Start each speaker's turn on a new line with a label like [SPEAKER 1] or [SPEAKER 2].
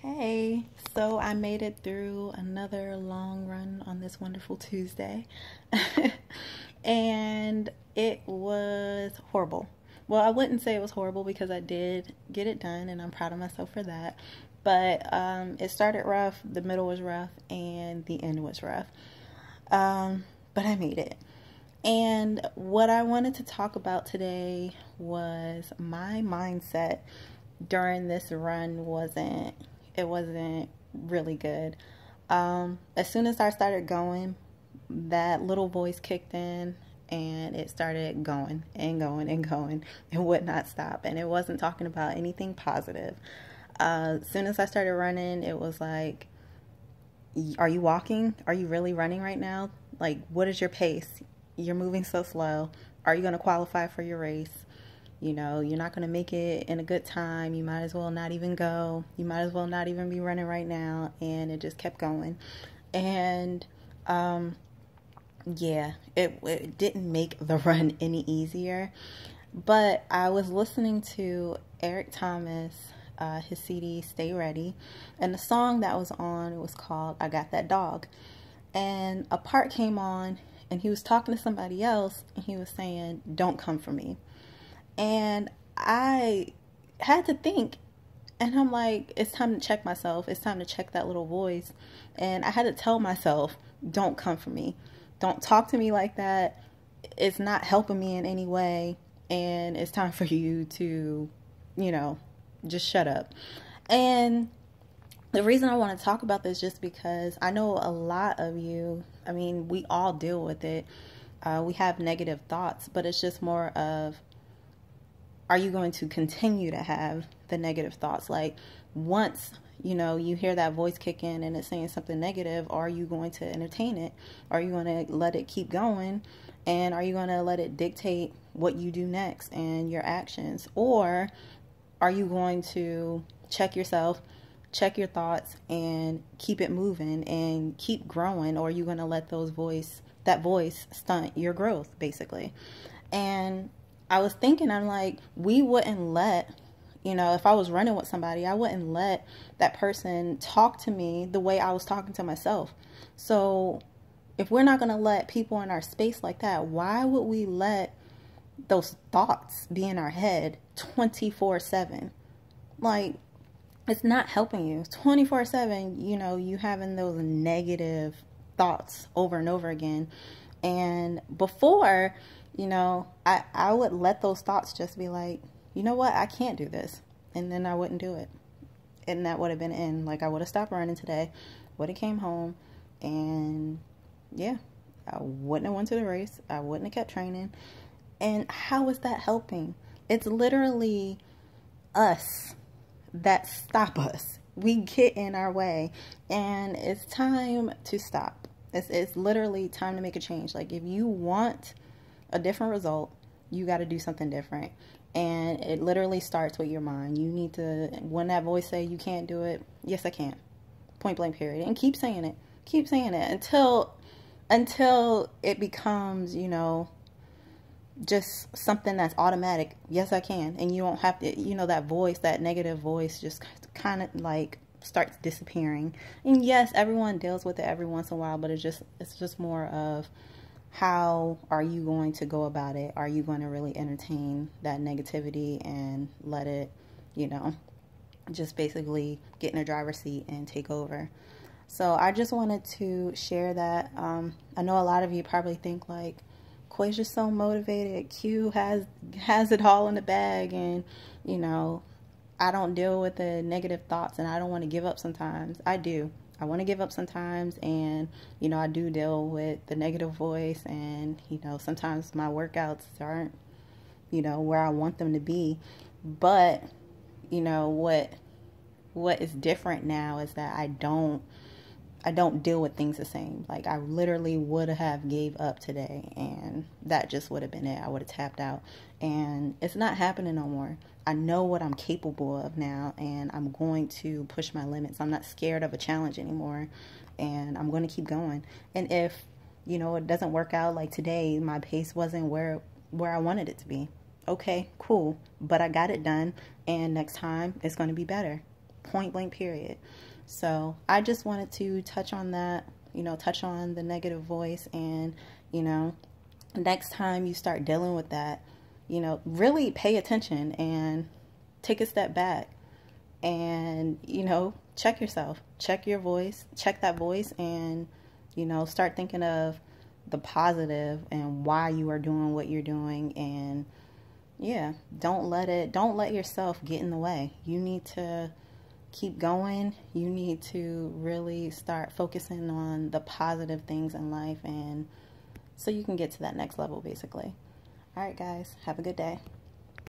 [SPEAKER 1] Hey, so I made it through another long run on this wonderful Tuesday. And it was horrible. Well, I wouldn't say it was horrible because I did get it done and I'm proud of myself for that. But it started rough, the middle was rough, and the end was rough. But I made it. And what I wanted to talk about today was my mindset during this run wasn't really good. As soon as I started going, that little voice kicked in and it started going and going and going and would not stop. And it wasn't talking about anything positive. As soon as I started running, it was like, are you walking? Are you really running right now? Like, what is your pace? You're moving so slow. Are you going to qualify for your race? You know, you're not going to make it in a good time. You might as well not even go. You might as well not even be running right now. And it just kept going. And, yeah, it didn't make the run any easier. But I was listening to Eric Thomas, his CD, Stay Ready. And the song that was on, it was called I Got That Dog. And a part came on and he was talking to somebody else and he was saying, don't come for me. And I had to think, and I'm like, it's time to check myself. It's time to check that little voice. And I had to tell myself, don't come for me. Don't talk to me like that. It's not helping me in any way. And it's time for you to, just shut up. And the reason I want to talk about this just because I know a lot of you, we all deal with it. We have negative thoughts, but it's just more of, are you going to continue to have the negative thoughts? Like once, you hear that voice kick in and it's saying something negative, are you going to entertain it? Are you going to let it keep going? And are you going to let it dictate what you do next and your actions? Or are you going to check yourself, check your thoughts and keep it moving and keep growing? Or are you going to let that voice stunt your growth basically? And I was thinking, I'm like, we wouldn't let, if I was running with somebody, I wouldn't let that person talk to me the way I was talking to myself. So if we're not going to let people in our space like that, why would we let those thoughts be in our head 24/7? Like, it's not helping you 24/7, you having those negative thoughts over and over again. And before, I would let those thoughts just be like, you know what, I can't do this. And then I wouldn't do it. And that would have been in. Like, I would have stopped running today, would have came home, and yeah, I wouldn't have went to the race. I wouldn't have kept training. And how is that helping? It's literally us that stop us. We get in our way. And it's time to stop. It's literally time to make a change. Like, if you want a different result, you got to do something different. And it literally starts with your mind. You need to, when that voice say you can't do it, yes I can, point blank period. And keep saying it until it becomes just something that's automatic. Yes I can. And you don't have to, that voice, that negative voice just kind of like starts disappearing. And yes, everyone deals with it every once in a while, but it's just more of, how are you going to go about it? Are you going to really entertain that negativity and let it, just basically get in the driver's seat and take over? So I just wanted to share that. I know a lot of you probably think like, Quasia's so motivated. Q has it all in the bag, and I don't deal with the negative thoughts, and I don't want to give up sometimes. I do. I want to give up sometimes, and I do deal with the negative voice, and sometimes my workouts aren't where I want them to be. But what is different now is that I don't deal with things the same. Like, I literally would have gave up today, and that just would have been it. I would have tapped out, and it's not happening no more. I know what I'm capable of now, and I'm going to push my limits. I'm not scared of a challenge anymore, and I'm going to keep going. And if, it doesn't work out, like today, my pace wasn't where I wanted it to be. Okay, cool. But I got it done, and next time it's going to be better. point blank period. So I just wanted to touch on that, touch on the negative voice, and, next time you start dealing with that, really pay attention and take a step back and, check yourself, check your voice, check that voice, and, start thinking of the positive and why you are doing what you're doing. And yeah, don't let yourself get in the way. You need to keep going. You need to really start focusing on the positive things in life, and so you can get to that next level, basically. All right, guys, have a good day.